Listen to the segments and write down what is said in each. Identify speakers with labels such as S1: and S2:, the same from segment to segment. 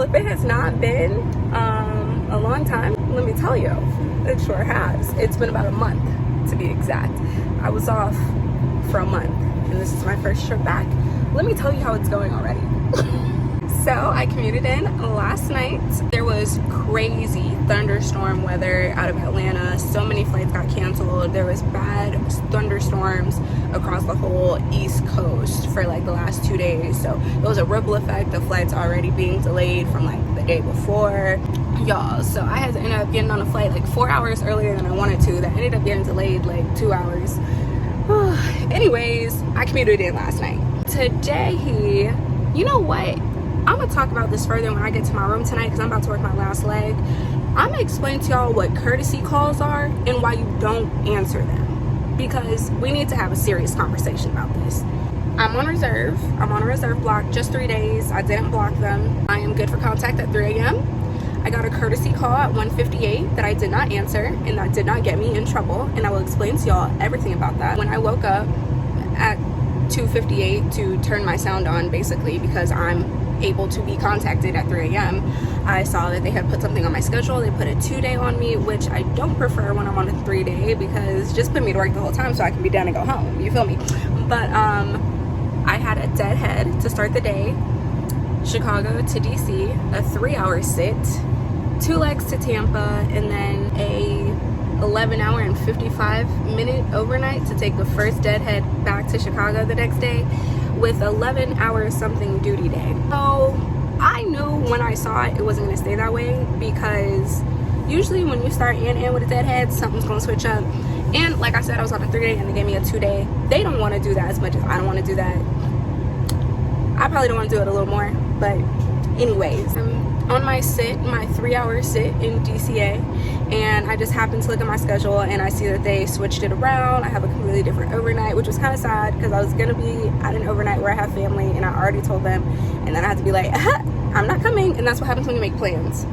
S1: if it has not been a long time, let me tell you, it sure has. It's been about a month, to be exact. I was off for a month, and this is my first trip back. Let me tell you how it's going already. So I commuted in last night. There was crazy thunderstorm weather out of Atlanta. So many flights got canceled. There was bad thunderstorms across the whole East Coast for like the last 2 days. So it was a ripple effect of flights already being delayed from like the day before. Y'all, so I had to end up getting on a flight like 4 hours earlier than I wanted to. That ended up getting delayed like 2 hours. Anyways, I commuted in last night. Today, you know what? I'm gonna talk about this further when I get to my room tonight because I'm about to work my last leg. I'm gonna explain to y'all what courtesy calls are and why you don't answer them, because we need to have a serious conversation about this. I'm on reserve. I'm on a reserve block, just 3 days. I didn't block them. I am good for contact at 3 a.m. I got a courtesy call at 1:58 that I did not answer, and that did not get me in trouble, and I will explain to y'all everything about that. When I woke up at 2:58 to turn my sound on, basically because I'm able to be contacted at 3 a.m. I saw that they had put something on my schedule. They put a 2-day on me, which I don't prefer when I'm on a 3-day, because just put me to work the whole time so I can be done and go home, you feel me? But I had a deadhead to start the day, Chicago to DC, a 3-hour sit, 2 legs to Tampa, and then a 11-hour and 55-minute overnight to take the first deadhead back to Chicago the next day, with 11 hours something duty day. So I knew when I saw it, it wasn't gonna stay that way, because usually when you start in with a deadhead, something's gonna switch up. And like I said, I was on a 3-day and they gave me a 2-day. They don't wanna do that as much as I don't wanna do that. I probably don't wanna do it a little more, but anyways, I'm on my sit, my 3-hour sit in DCA, and I just happened to look at my schedule and I see that they switched it around. I have a completely different overnight, which was kind of sad because I was gonna be at an overnight where I have family and I already told them, and then I had to be like, I'm not coming. And that's what happens when you make plans.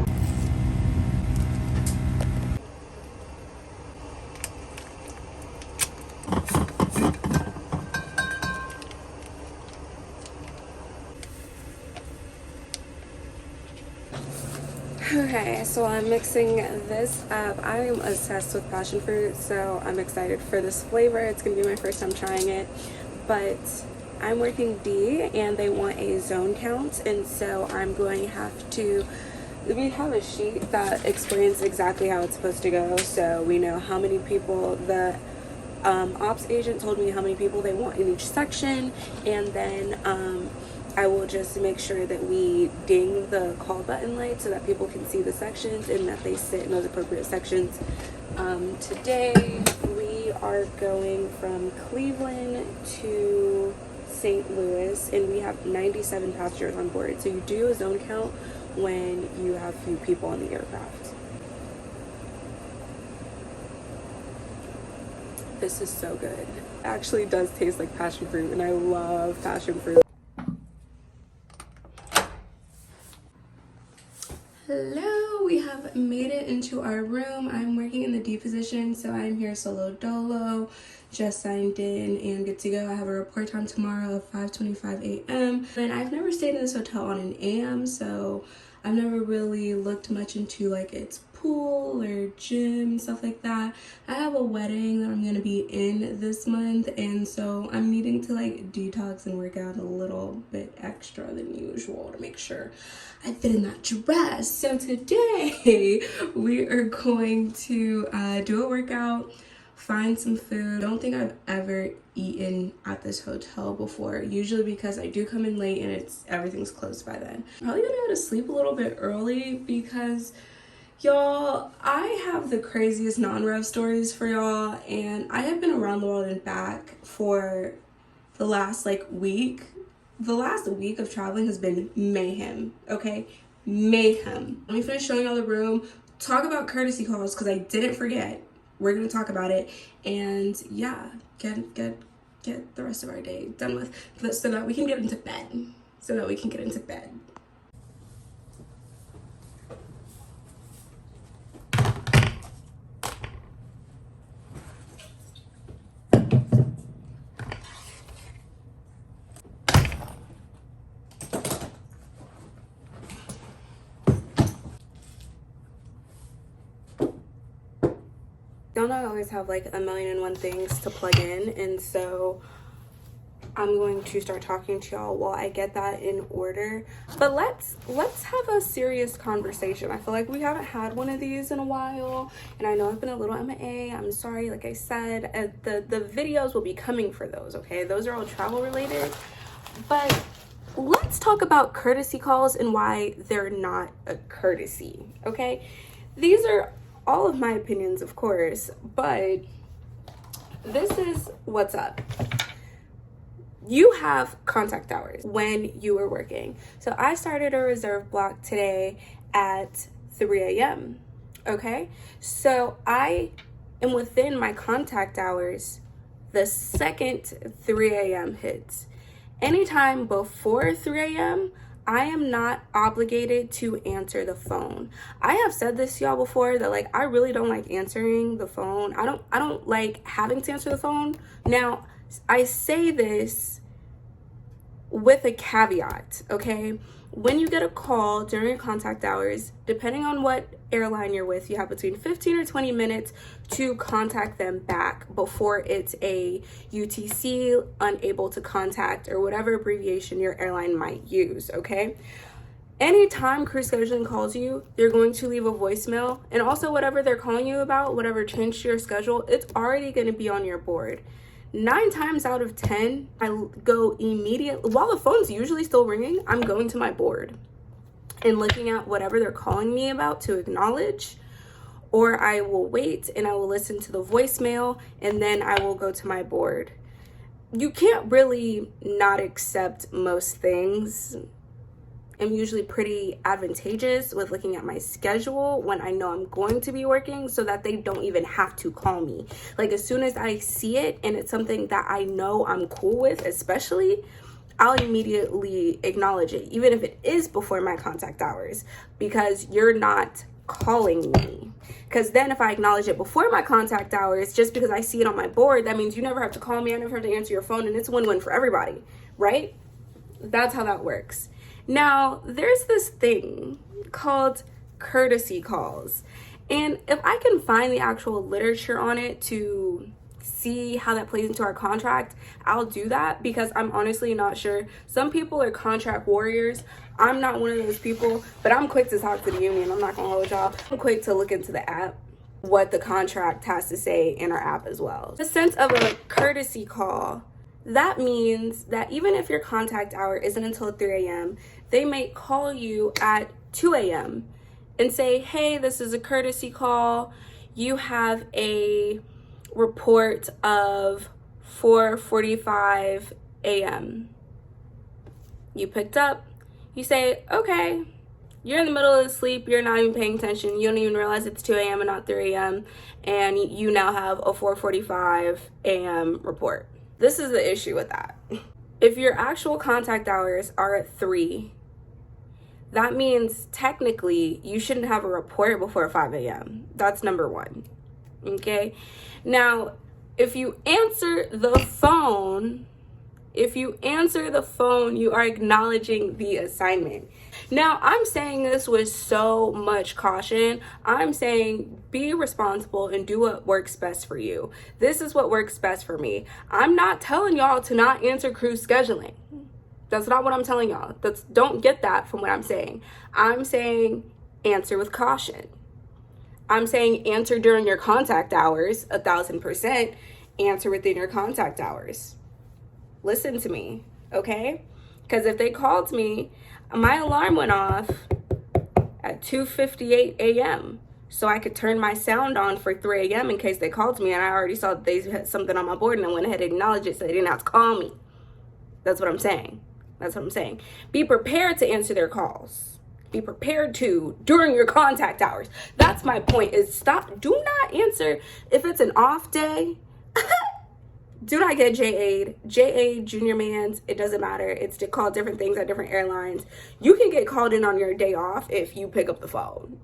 S1: Okay, so I'm mixing this up. I am obsessed with passion fruit, so I'm excited for this flavor. It's gonna be my first time trying it, but I'm working D and they want a zone count, and so I'm going to have to, we have a sheet that explains exactly how it's supposed to go, so we know how many people, the ops agent told me how many people they want in each section, and then I will just make sure that we ding the call button light so that people can see the sections and that they sit in those appropriate sections. Today we are going from Cleveland to St. Louis, and we have 97 passengers on board. So you do a zone count when you have few people on the aircraft. This is so good. It actually does taste like passion fruit, and I love passion fruit. Hello, we have made it into our room. I'm working in the D position, so I'm here solo dolo, just signed in and good to go. I have a report time tomorrow of 5:25 a.m. and I've never stayed in this hotel on an AM, so I've never really looked much into like its pool or gym and stuff like that. I have a wedding that I'm gonna be in this month, and so I'm needing to like detox and work out a little bit extra than usual to make sure I fit in that dress. So today we are going to do a workout, find some food. I don't think I've ever eaten at this hotel before, usually because I do come in late and everything's closed by then. Probably gonna go to sleep a little bit early because y'all, I have the craziest non-rev stories for y'all, and I have been around the world and back for the last like week. The last week of traveling has been mayhem, okay? Mayhem. Let me finish showing y'all the room, talk about courtesy calls because I didn't forget. We're gonna talk about it, and yeah, get the rest of our day done with, so that we can get into bed. y'all know I always have like a million and one things to plug in, and so I'm going to start talking to y'all while I get that in order. But let's have a serious conversation. I feel like we haven't had one of these in a while, and I know I've been a little MIA. I'm sorry. Like I said, the videos will be coming for those, okay? Those are all travel related. But let's talk about courtesy calls and why they're not a courtesy, okay? These are all of my opinions, of course, but this is what's up. You have contact hours when you are working. So I started a reserve block today at 3 a.m. Okay? So I am within my contact hours the second 3 a.m. hits. Anytime before 3 a.m., I am not obligated to answer the phone. I have said this to y'all before that like I really don't like answering the phone. I don't like having to answer the phone. Now, I say this with a caveat, okay? When you get a call during your contact hours, depending on what airline you're with, you have between 15 or 20 minutes to contact them back before it's a UTC, unable to contact, or whatever abbreviation your airline might use, okay? Anytime crew scheduling calls you, they're going to leave a voicemail, and also whatever they're calling you about, whatever changed your schedule, it's already going to be on your board. 9 times out of 10, I go immediately, while the phone's usually still ringing, I'm going to my board and looking at whatever they're calling me about to acknowledge, or I will wait and I will listen to the voicemail and then I will go to my board. You can't really not accept most things. I'm usually pretty advantageous with looking at my schedule when I know I'm going to be working so that they don't even have to call me. Like as soon as I see it and it's something that I know I'm cool with, especially, I'll immediately acknowledge it, even if it is before my contact hours, because you're not calling me. Because then if I acknowledge it before my contact hours, just because I see it on my board, that means you never have to call me, I never have to answer your phone, and it's a win-win for everybody, right? That's how that works. Now, there's this thing called courtesy calls. And if I can find the actual literature on it to see how that plays into our contract, I'll do that because I'm honestly not sure. Some people are contract warriors. I'm not one of those people, but I'm quick to talk to the union. I'm not gonna hold y'all. I'm quick to look into the app, what the contract has to say in our app as well. The sense of a courtesy call, that means that even if your contact hour isn't until 3 a.m., they may call you at 2 a.m. and say, hey, this is a courtesy call. You have a report of 4:45 a.m. You picked up. You say, okay, you're in the middle of sleep. You're not even paying attention. You don't even realize it's 2 a.m. and not 3 a.m. And you now have a 4:45 a.m. report. This is the issue with that. If your actual contact hours are at 3, that means technically you shouldn't have a report before 5 a.m. That's number 1. Okay? Now, if you answer the phone, you are acknowledging the assignment. Now, I'm saying this with so much caution. I'm saying be responsible and do what works best for you. This is what works best for me. I'm not telling y'all to not answer crew scheduling. That's not what I'm telling y'all. Don't get that from what I'm saying. I'm saying answer with caution. I'm saying answer during your contact hours, 1,000%. Answer within your contact hours. Listen to me, okay? Because if they called me, my alarm went off at 2:58 a.m. so I could turn my sound on for 3 a.m. in case they called me, and I already saw that they had something on my board, and I went ahead and acknowledged it so they didn't have to call me. That's what I'm saying. Be prepared to answer their calls. Be prepared to during your contact hours. That's my point, is do not answer if it's an off day. Do not get JA, junior mans, it doesn't matter. It's called different things at different airlines. You can get called in on your day off if you pick up the phone.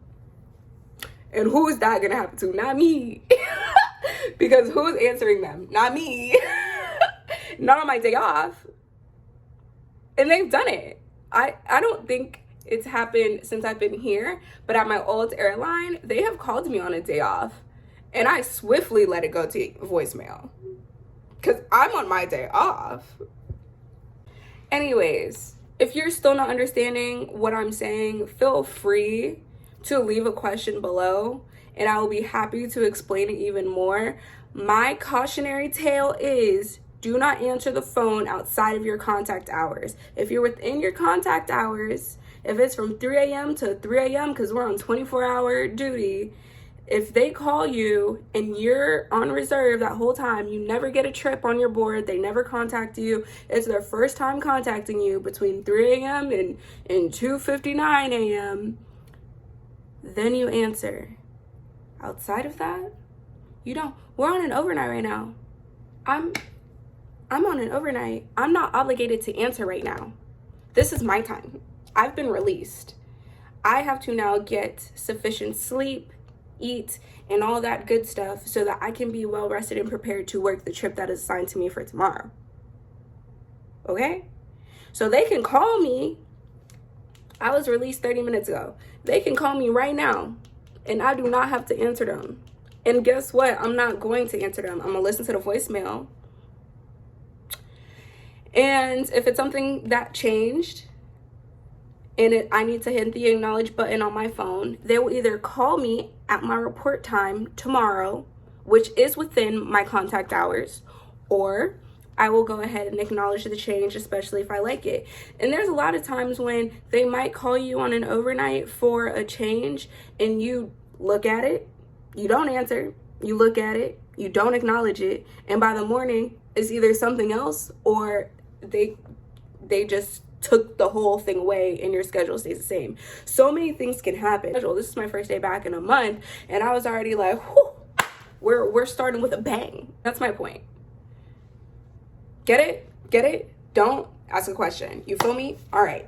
S1: And who is that gonna happen to? Not me. Because who's answering them? Not me. Not on my day off. And they've done it. I don't think it's happened since I've been here, but at my old airline, they have called me on a day off. And I swiftly let it go to voicemail because I'm on my day off. Anyways, if you're still not understanding what I'm saying, feel free to leave a question below and I will be happy to explain it even more. My cautionary tale is do not answer the phone outside of your contact hours. If you're within your contact hours, if it's from 3 a.m. to 3 a.m. because we're on 24-hour duty, if they call you and you're on reserve that whole time, you never get a trip on your board, they never contact you, it's their first time contacting you between 3 a.m. and 2:59 a.m., then you answer. Outside of that, you don't. We're on an overnight right now. I'm on an overnight. I'm not obligated to answer right now. This is my time. I've been released. I have to now get sufficient sleep, eat, and all that good stuff so that I can be well rested and prepared to work the trip that is assigned to me for tomorrow. Okay? So they can call me. I was released 30 minutes ago. They can call me right now and I do not have to answer them. And guess what? I'm not going to answer them. I'm gonna listen to the voicemail. And if it's something that changed and I need to hit the acknowledge button on my phone, they will either call me at my report time tomorrow, which is within my contact hours, or I will go ahead and acknowledge the change, especially if I like it. And there's a lot of times when they might call you on an overnight for a change and you look at it, you don't answer, you look at it, you don't acknowledge it, and by the morning it's either something else or they just took the whole thing away and your schedule stays the same. So many things can happen. This is my first day back in a month and I was already like, whew, we're starting with a bang. That's my point. Get it? Get it? Don't ask a question. You feel me? All right.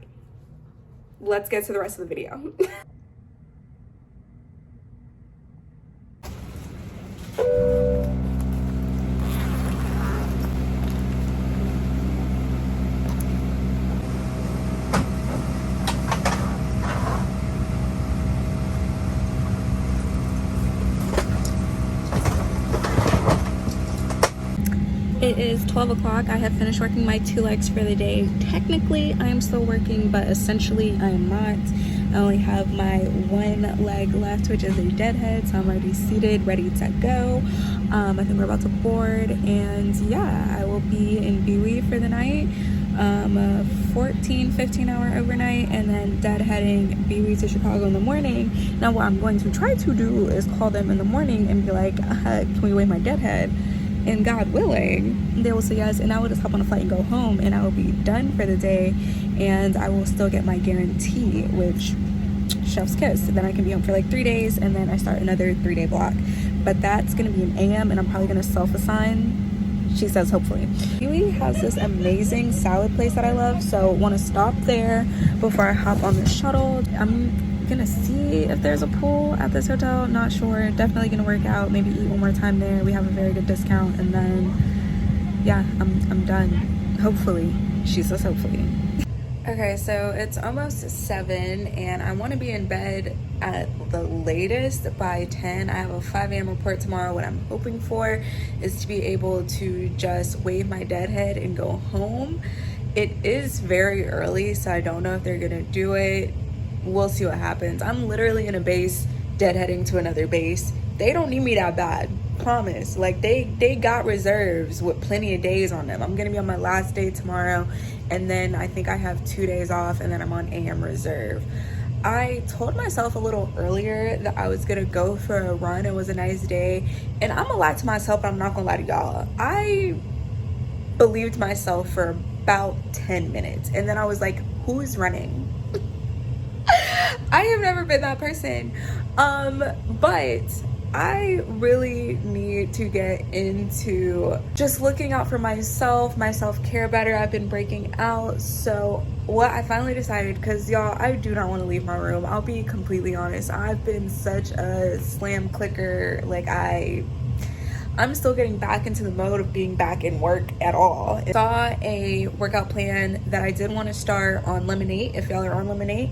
S1: Let's get to the rest of the video. It is 12 o'clock. I have finished working my 2 legs for the day. Technically, I am still working, but essentially I am not. I only have my 1 leg left, which is a deadhead, so I'm already seated, ready to go. I think we're about to board, and yeah, I will be in Bowie for the night. A 15 hour overnight, and then deadheading Bowie to Chicago in the morning. Now, what I'm going to try to do is call them in the morning and be like, can we waive my deadhead? And God willing, they will say yes, and I will just hop on a flight and go home, and I will be done for the day, and I will still get my guarantee, which chef's kiss. Then I can be home for like 3 days, and then I start another 3-day block. But that's gonna be an AM, and I'm probably gonna self-assign. She says hopefully. Bowie has this amazing salad place that I love, so want to stop there before I hop on the shuttle. I'm gonna see if there's a pool at this hotel, not sure. Definitely gonna work out, maybe eat one more time there. We have a very good discount, and then yeah, I'm done, hopefully. She says hopefully. Okay, so it's almost 7 and I want to be in bed at the latest by 10. I have a 5 a.m. report tomorrow. What I'm hoping for is to be able to just wave my deadhead and go home. It is very early, so I don't know if they're gonna do it. We'll see what happens. I'm literally in a base deadheading to another base. They don't need me that bad, promise. Like they got reserves with plenty of days on them. I'm gonna be on my last day tomorrow, and then I think I have 2 days off, and then I'm on AM reserve. I told myself a little earlier that I was gonna go for a run. It was a nice day, and I'm gonna lie to myself, but I'm not gonna lie to y'all. I believed myself for about 10 minutes, and then I was like, who's running? I have never been that person, but I really need to get into just looking out for myself, my self-care better. I've been breaking out. So what I finally decided, because y'all, I do not want to leave my room. I'll be completely honest. I've been such a slam clicker. Like I'm still getting back into the mode of being back in work at all. I saw a workout plan that I did want to start on Lemonade, if y'all are on Lemonade.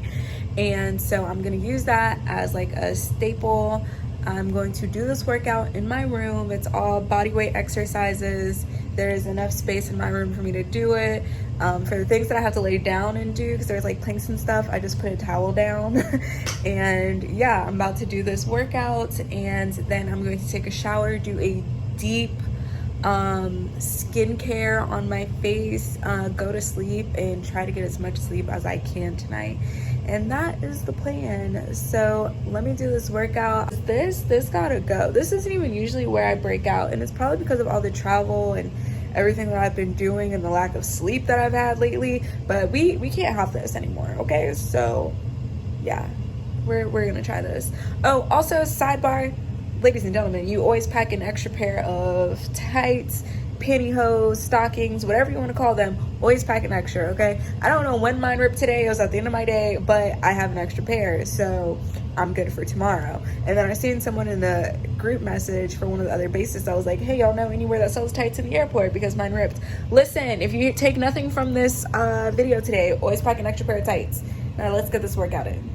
S1: And so I'm gonna use that as like a staple I'm going to do this workout in my room. It's all body weight exercises. There's enough space in my room for me to do it. For the things that I have to lay down and do, because there's like planks and stuff, I just put a towel down. And yeah, I'm about to do this workout, and then I'm going to take a shower, do a deep skincare on my face, go to sleep, and try to get as much sleep as I can tonight. And that is the plan. So let me do this workout. This gotta go. This isn't even usually where I break out, and it's probably because of all the travel and everything that I've been doing and the lack of sleep that I've had lately. But we can't have this anymore, okay? So yeah, we're gonna try this. Oh, also, sidebar, ladies and gentlemen, you always pack an extra pair of tights, pantyhose, stockings, whatever you want to call them. Always pack an extra, okay? I don't know when mine ripped today. It was at the end of my day, but I have an extra pair, so I'm good for tomorrow. And then I seen someone in the group message for one of the other bases that was like, hey, y'all know anywhere that sells tights in the airport because mine ripped. Listen, if you take nothing from this video today, always pack an extra pair of tights. Now let's get this workout in.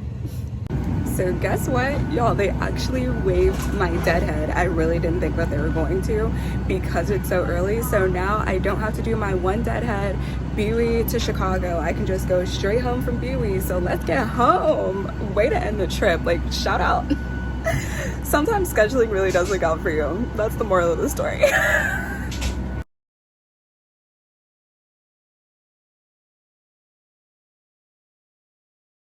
S1: So guess what, y'all, they actually waived my deadhead. I really didn't think that they were going to because it's so early. So now I don't have to do my one deadhead, Bewey to Chicago. I can just go straight home from Bewey. So let's get home. Way to end the trip, like, shout out. Sometimes scheduling really does look out for you. That's the moral of the story.